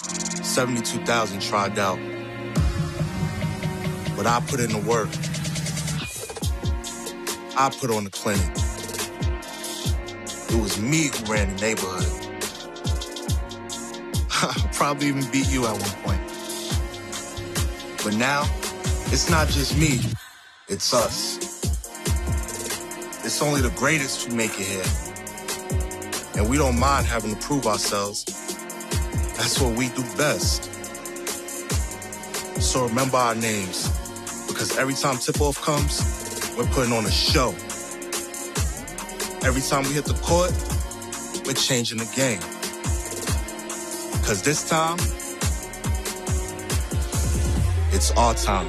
72,000 tried out. But I put in the work. I put on the clinic. It was me who ran the neighborhood. Probably even beat you at one point. But now, it's not just me, it's us. It's only the greatest who make it here. And we don't mind having to prove ourselves. That's what we do best. So remember our names, because every time tip-off comes, we're putting on a show. Every time we hit the court, we're changing the game. Because this time, it's our time.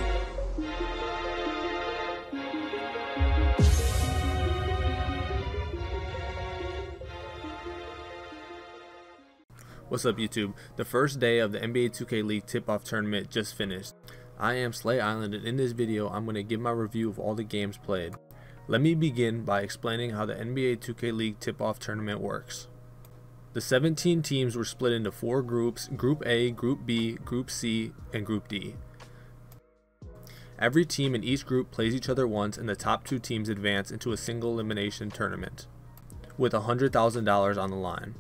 What's up, YouTube? The first day of the NBA 2K League tip-off tournament just finished. I am SlayIsland, and in this video I'm going to give my review of all the games played. Let me begin by explaining how the NBA 2K League tip-off tournament works. The 17 teams were split into 4 groups: Group A, Group B, Group C, and Group D. Every team in each group plays each other once, and the top 2 teams advance into a single elimination tournament, with $100,000 on the line.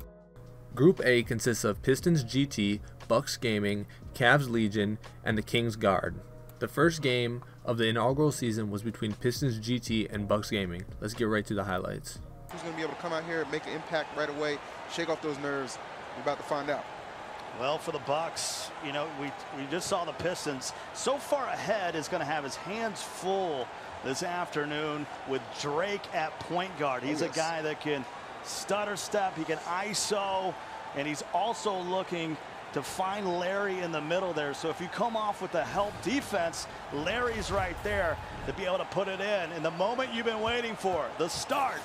Group A consists of Pistons GT, Bucks Gaming, Cavs Legion, and the Kings Guard. The first game of the inaugural season was between Pistons GT and Bucks Gaming. Let's get right to the highlights. Who's going to be able to come out here and make an impact right away, shake off those nerves? We're about to find out. Well, for the Bucks, you know, we just saw the Pistons so far ahead is going to have his hands full this afternoon with Drake at point guard. He's a guy that can stutter step, he can ISO, and he's also looking to find Larry in the middle there. So if you come off with the help defense, Larry's right there to be able to put it in. And the moment you've been waiting for, the start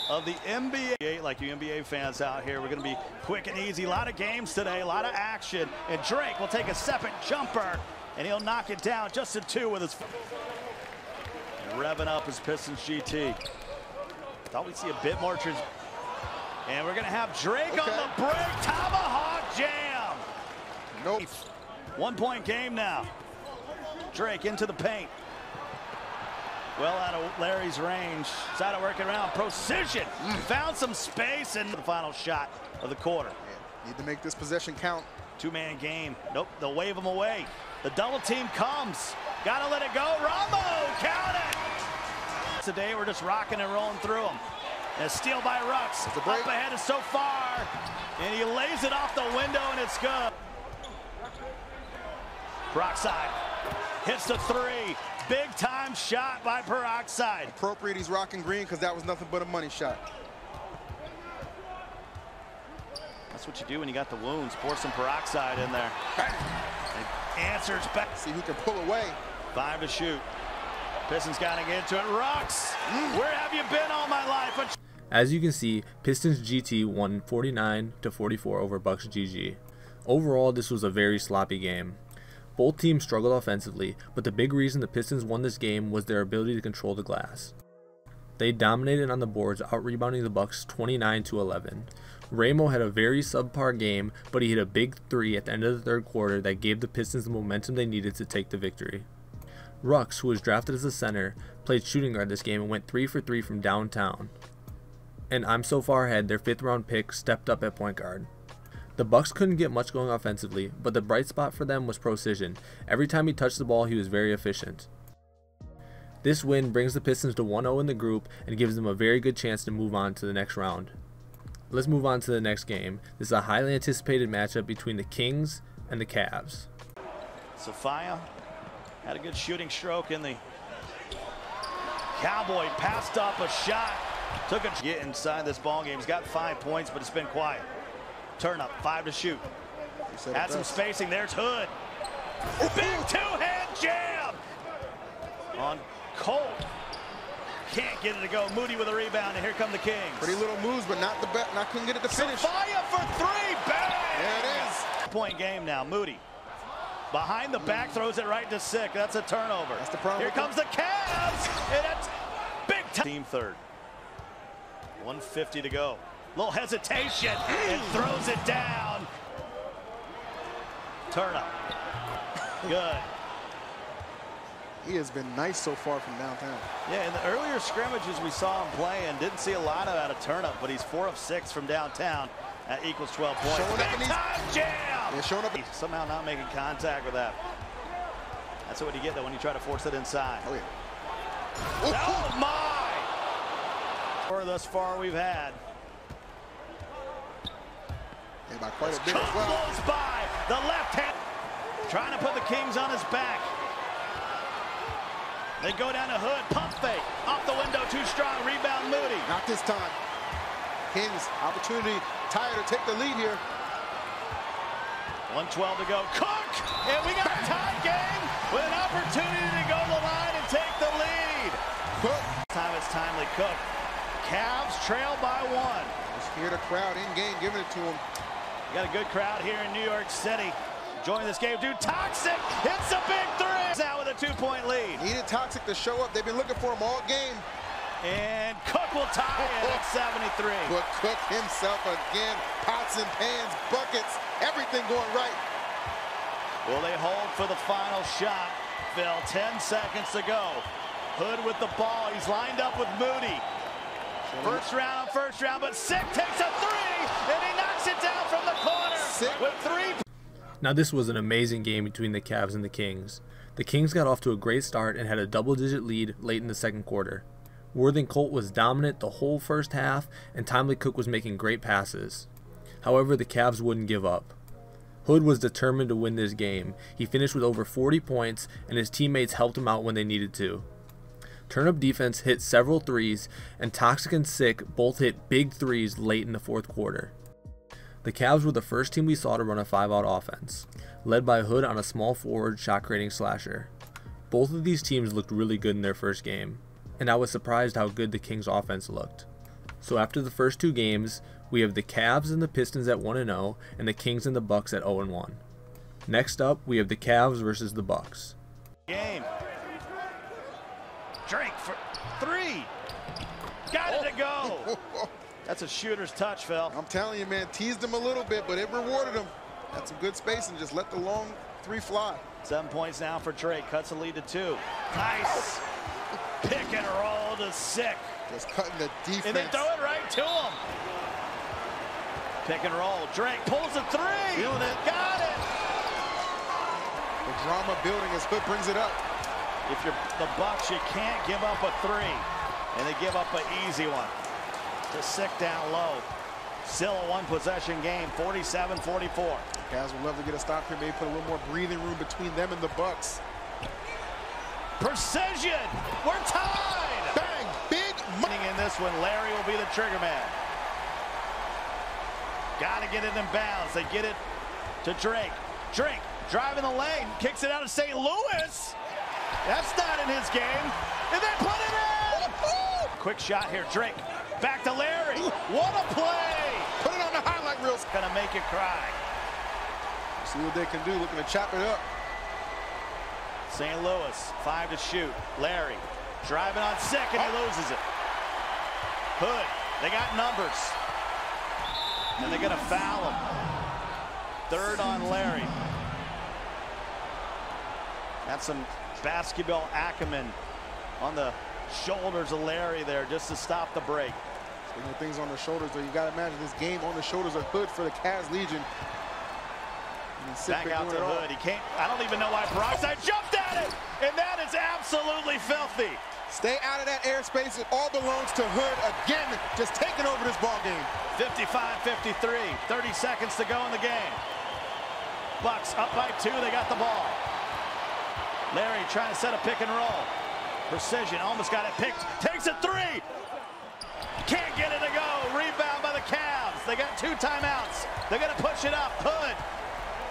of the NBA. Like you NBA fans out here, we're going to be quick and easy. A lot of games today, a lot of action. And Drake will take a second jumper, and he'll knock it down just a 2 with his... Revving up his Pistons GT. Thought we'd see a bit more... And we're going to have Drake on the break. Tomahawk jam. Nope. 1-point game now. Drake into the paint. Well out of Larry's range. Trying to work it around. Precision. Found some space in the final shot of the quarter. Yeah, need to make this possession count. 2-man game. Nope, they'll wave him away. The double team comes. Gotta let it go. Rambo, count it. Today we're just rocking and rolling through them. And a steal by Rux. Up ahead is so far. And he lays it off the window, and it's good. Peroxide hits the 3. Big time shot by Peroxide. Appropriate, he's rocking green because that was nothing but a money shot. That's what you do when you got the wounds. Pour some Peroxide in there. And answers back. See who can pull away. 5 to shoot. Pistons got to get into it. Rux, where have you been all my life? As you can see, Pistons GT won 49-44 over Bucks GG. Overall, this was a very sloppy game. Both teams struggled offensively, but the big reason the Pistons won this game was their ability to control the glass. They dominated on the boards, out-rebounding the Bucks 29-11. Ramo had a very subpar game, but he hit a big 3 at the end of the third quarter that gave the Pistons the momentum they needed to take the victory. Rux, who was drafted as a center, played shooting guard this game and went 3 for 3 from downtown. And I'm so far ahead, their 5th round pick stepped up at point guard. The Bucks couldn't get much going offensively, but the bright spot for them was precision. Every time he touched the ball, he was very efficient. This win brings the Pistons to 1-0 in the group and gives them a very good chance to move on to the next round. Let's move on to the next game. This is a highly anticipated matchup between the Kings and the Cavs. Sophia had a good shooting stroke in the Cowboy, passed up a shot. Took a get inside this ball game. He's got 5 points, but it's been quiet. Turn up, 5 to shoot. Had some spacing. There's Hood. Big 2-hand jam on Colt. Can't get it to go. Moody with a rebound, and here come the Kings. Pretty little moves, but not the bet. Not couldn't get it to finish. Sophia for 3. Bang! There it is. Point game now. Moody behind the back, throws it right to Sick. That's a turnover. That's the problem. Here comes the Cavs, and that's big time. Team third. 1:50 to go. Little hesitation and throws it down. Turn up. Good. He has been nice so far from downtown. Yeah, in the earlier scrimmages we saw him play and didn't see a lot out of turn up, but he's 4 of 6 from downtown. That equals 12 points. Showing up Big time jam! Yeah, showing up. Somehow not making contact with that. That's what you get though when you try to force it inside. Oh, yeah. Oh my! Or thus far we've had. Yeah, by quite a bit as well. Blows by the left hand, trying to put the Kings on his back. They go down to Hood, pump fake, off the window, too strong, rebound Moody. Not this time. Kings, opportunity, tired to take the lead here. 1:12 to go. Cook! And we got a tie game with an opportunity to go to the line and take the lead. Cook. This time it's timely. Cook. Cavs trail by 1. Just hear the crowd in game giving it to him. You got a good crowd here in New York City. Joining this game, dude, Toxic hits a big 3. Out with a 2-point lead. Needed Toxic to show up. They've been looking for him all game. And Cook will tie it at 73. But Cook himself again. Pots and pans, buckets, everything going right. Will they hold for the final shot? Phil, 10 seconds to go. Hood with the ball. He's lined up with Moody. First round, but Sick takes a 3, and he knocks it down from the corner. Sick with 3. Now this was an amazing game between the Cavs and the Kings. The Kings got off to a great start and had a double-digit lead late in the second quarter. Worthing Colt was dominant the whole first half, and Timely Cook was making great passes. However, the Cavs wouldn't give up. Hood was determined to win this game. He finished with over 40 points, and his teammates helped him out when they needed to. Turn-up defense hit several threes, and Toxic and Sick both hit big threes late in the fourth quarter. The Cavs were the first team we saw to run a 5-out offense, led by Hood on a small forward shot-creating slasher. Both of these teams looked really good in their first game, and I was surprised how good the Kings offense looked. So after the first 2 games, we have the Cavs and the Pistons at 1-0, and the Kings and the Bucks at 0-1. Next up, we have the Cavs versus the Bucks. Game. Drake for 3. Got it to go. That's a shooter's touch, Phil. I'm telling you, man, teased him a little bit, but it rewarded him. Had some good space and just let the long 3 fly. 7 points now for Drake. Cuts the lead to 2. Nice. Pick and roll to Sick. Just cutting the defense. And they throw it right to him. Pick and roll. Drake pulls a 3. Feeling it. Got it. The drama building as Hood brings it up. If you're the Bucks, you can't give up a 3. And they give up an easy one. To Sick down low. Still a 1-possession game, 47-44. Cavs would love to get a stop here, maybe put a little more breathing room between them and the Bucks. Precision! We're tied! Bang! Big money in this one. Larry will be the trigger man. Got to get it in bounds. They get it to Drake. Drake driving the lane, kicks it out of St. Louis. That's not in his game. And they put it in! Quick shot here, Drake. Back to Larry. What a play! Put it on the highlight reels. Gonna make you cry. See what they can do, looking to chop it up. St. Louis, 5 to shoot. Larry driving on Sick, and he loses it. Hood, they got numbers. And they're gonna foul him. 3rd on Larry. That's some basketball acumen on the shoulders of Larry there just to stop the break. Speaking of things on the shoulders, though, you got to imagine this game on the shoulders of Hood for the Cavs Legion. Back out to Hood. He can't. I don't even know why Peroxide jumped at it, and that is absolutely filthy. Stay out of that airspace. It all belongs to Hood again, just taking over this ball game. 55-53. 30 seconds to go in the game. Bucks up by 2. They got the ball. Larry trying to set a pick and roll. Precision, almost got it picked. Takes a 3. Can't get it to go. Rebound by the Cavs. They got 2 timeouts. They're going to push it up. Hood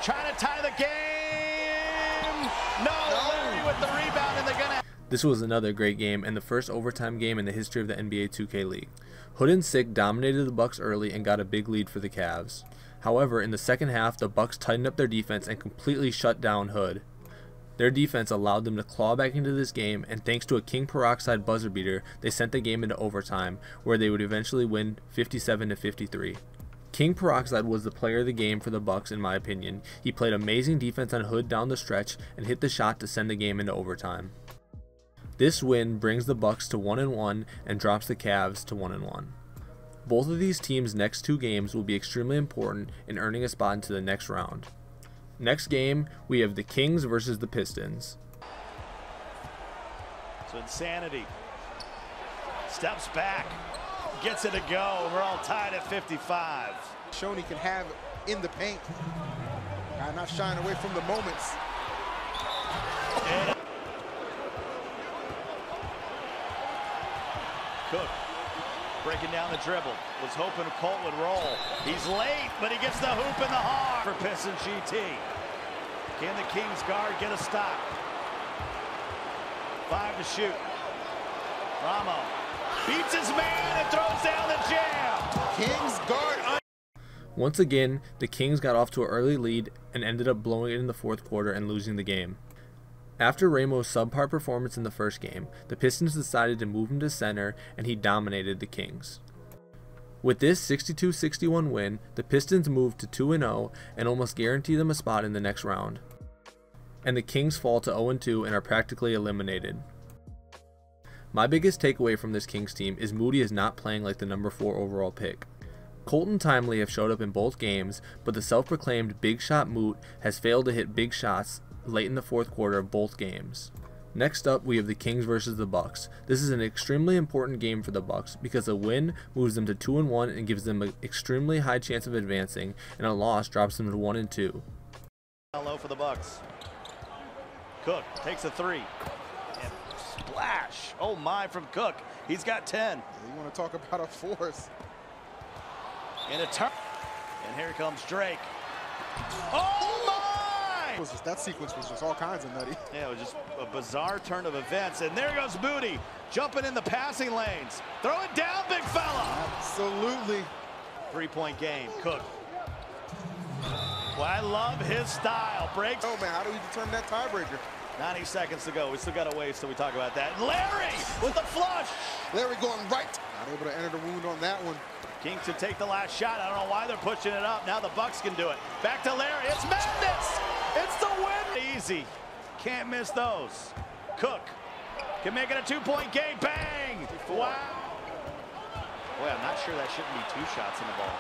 trying to tie the game. No, Larry with the rebound, and they're going to... This was another great game and the first overtime game in the history of the NBA 2K League. Hood and Sick dominated the Bucks early and got a big lead for the Cavs. However, in the second half, the Bucks tightened up their defense and completely shut down Hood. Their defense allowed them to claw back into this game, and thanks to a King Peroxide buzzer beater, they sent the game into overtime, where they would eventually win 57-53. King Peroxide was the player of the game for the Bucks in my opinion. He played amazing defense on Hood down the stretch and hit the shot to send the game into overtime. This win brings the Bucks to 1-1 and drops the Cavs to 1-1. Both of these teams' next 2 games will be extremely important in earning a spot into the next round. Next game, we have the Kings versus the Pistons. So Insanity steps back, gets it to go. We're all tied at 55. Shown he can have in the paint. Guy not shying away from the moments. And Cook breaking down the dribble. Was hoping Colt would roll. He's late, but he gets the hoop in the heart for Pistons GT. Can the Kings guard get a stop? 5 to shoot. Ramo beats his man and throws down the jam. Kings guard. Once again, the Kings got off to an early lead and ended up blowing it in the fourth quarter and losing the game. After Ramo's subpar performance in the first game, the Pistons decided to move him to center and he dominated the Kings. With this 62-61 win, the Pistons moved to 2-0 and almost guarantee them a spot in the next round. And the Kings fall to 0-2 and are practically eliminated. My biggest takeaway from this Kings team is Moody is not playing like the number 4 overall pick. Colt and Timely have showed up in both games, but the self-proclaimed big shot Moot has failed to hit big shots late in the fourth quarter of both games. Next up, we have the Kings versus the Bucks. This is an extremely important game for the Bucks because a win moves them to 2-1 and gives them an extremely high chance of advancing, and a loss drops them to 1-2. Low for the Bucks. Cook takes a 3 and splash. Oh my, from Cook. He's got 10. You want to talk about a force? In a turn, and here comes Drake. Oh my! That sequence was just all kinds of nutty. Yeah, it was just a bizarre turn of events. And there goes Moody, jumping in the passing lanes. Throw it down, big fella. Absolutely. 3-point game. Cook. Well, I love his style. Breaks. Oh man, how do we determine that tiebreaker? 90 seconds to go. We still got a ways till we talk about that. Larry with the flush. Larry going right. Not able to enter the wound on that one. Kings to take the last shot. I don't know why they're pushing it up. Now the Bucks can do it. Back to Larry. It's madness. It's the win. Easy. Can't miss those. Cook can make it a 2-point game. Bang. Wow. Boy, I'm not sure that shouldn't be 2 shots in the ball.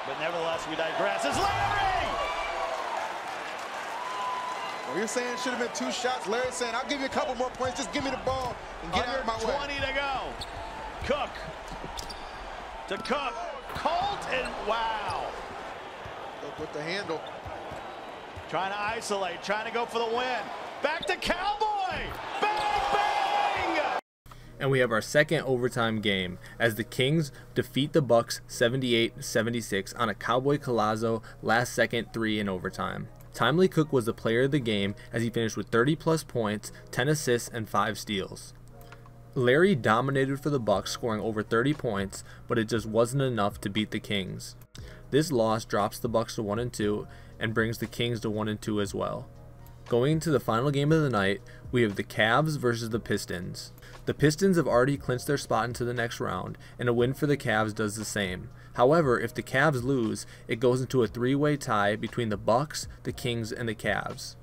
But nevertheless, we digress. It's Larry. Well, you're saying it should have been 2 shots. Larry's saying, I'll give you a couple more points. Just give me the ball and get out of my way. 20 to go. Cook. To Cook. Colt and wow. Cook with the handle. Trying to isolate, trying to go for the win. Back to Cowboy. Bang, bang. And we have our second overtime game as the Kings defeat the Bucks 78-76 on a Cowboy Collazo last second 3 in overtime. Timely Cook was the player of the game as he finished with 30+ points, 10 assists, and 5 steals. Larry dominated for the Bucks, scoring over 30 points, but it just wasn't enough to beat the Kings. This loss drops the Bucks to 1-2 and brings the Kings to 1-2 as well. Going into the final game of the night, we have the Cavs versus the Pistons. The Pistons have already clinched their spot into the next round, and a win for the Cavs does the same. However, if the Cavs lose, it goes into a 3-way tie between the Bucks, the Kings, and the Cavs.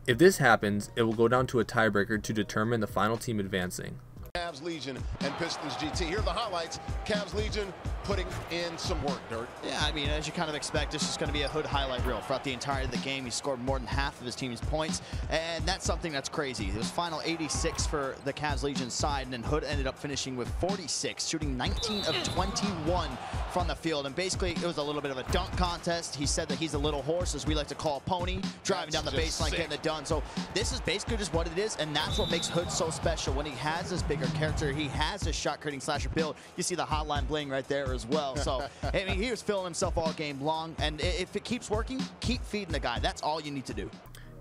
If this happens, it will go down to a tiebreaker to determine the final team advancing. Cavs Legion and Pistons GT. Here are the highlights. Cavs Legion putting in some work, Dirt. Yeah, I mean, as you kind of expect, this is going to be a Hood highlight reel. Throughout the entirety of the game, he scored more than half of his team's points, and that's something that's crazy. It was final 86 for the Cavs Legion side, and then Hood ended up finishing with 46, shooting 19 of 21 from the field, and basically it was a little bit of a dunk contest. He said that he's a little horse, as we like to call Pony, driving down the baseline, getting it done. So this is basically just what it is, and that's what makes Hood so special. When he has this bigger character, he has this shot creating slasher build. You see the hotline bling right there as well. So I mean, he was filling himself all game long, and if it keeps working, keep feeding the guy. That's all you need to do.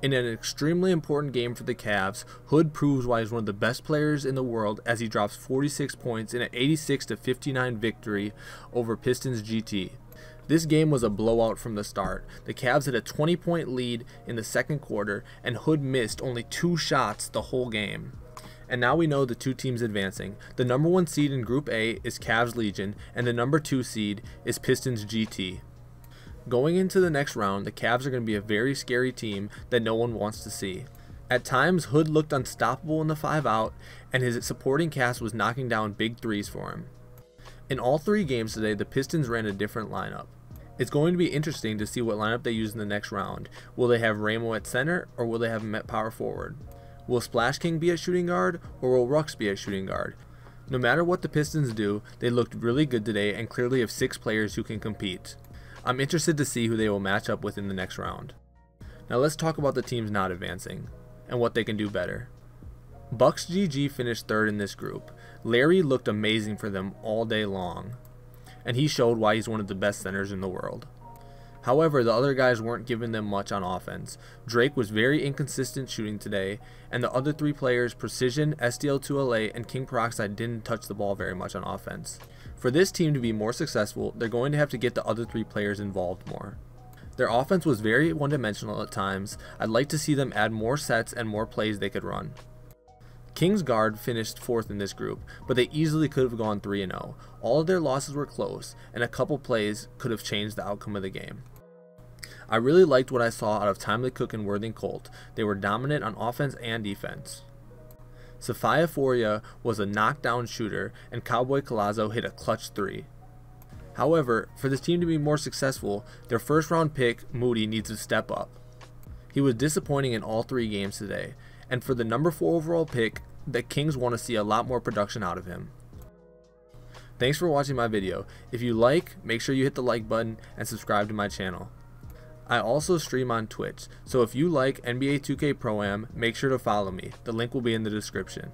In an extremely important game for the Cavs, Hood proves why he's one of the best players in the world as he drops 46 points in an 86-59 victory over Pistons GT. This game was a blowout from the start. The Cavs had a 20-point lead in the second quarter, and Hood missed only 2 shots the whole game. And now we know the two teams advancing. The number 1 seed in Group A is Cavs Legion, and the number 2 seed is Pistons GT. Going into the next round, the Cavs are going to be a very scary team that no one wants to see. At times, Hood looked unstoppable in the 5-out, and his supporting cast was knocking down big threes for him. In all 3 games today, the Pistons ran a different lineup. It's going to be interesting to see what lineup they use in the next round. Will they have Ramo at center, or will they have him at power forward? Will Splash King be at shooting guard, or will Rux be at shooting guard? No matter what the Pistons do, they looked really good today and clearly have 6 players who can compete. I'm interested to see who they will match up with in the next round. Now let's talk about the teams not advancing, and what they can do better. Bucks GG finished 3rd in this group. Larry looked amazing for them all day long, and he showed why he's one of the best centers in the world. However, the other guys weren't giving them much on offense. Drake was very inconsistent shooting today, and the other 3 players, Precision, SDL2LA, and King Peroxide, didn't touch the ball very much on offense. For this team to be more successful, they're going to have to get the other 3 players involved more. Their offense was very one-dimensional at times. I'd like to see them add more sets and more plays they could run. King's guard finished 4th in this group, but they easily could have gone 3-0. All of their losses were close, and a couple plays could have changed the outcome of the game. I really liked what I saw out of Timely Cook and Worthing Colt. They were dominant on offense and defense. Sophia Foria was a knockdown shooter, and Cowboy Collazo hit a clutch 3. However, for this team to be more successful, their 1st round pick, Moody, needs to step up. He was disappointing in all 3 games today, and for the number 4 overall pick, the Kings want to see a lot more production out of him. Thanks for watching my video. If you like, make sure you hit the like button and subscribe to my channel. I also stream on Twitch, so if you like NBA 2K Pro-Am, make sure to follow me. The link will be in the description.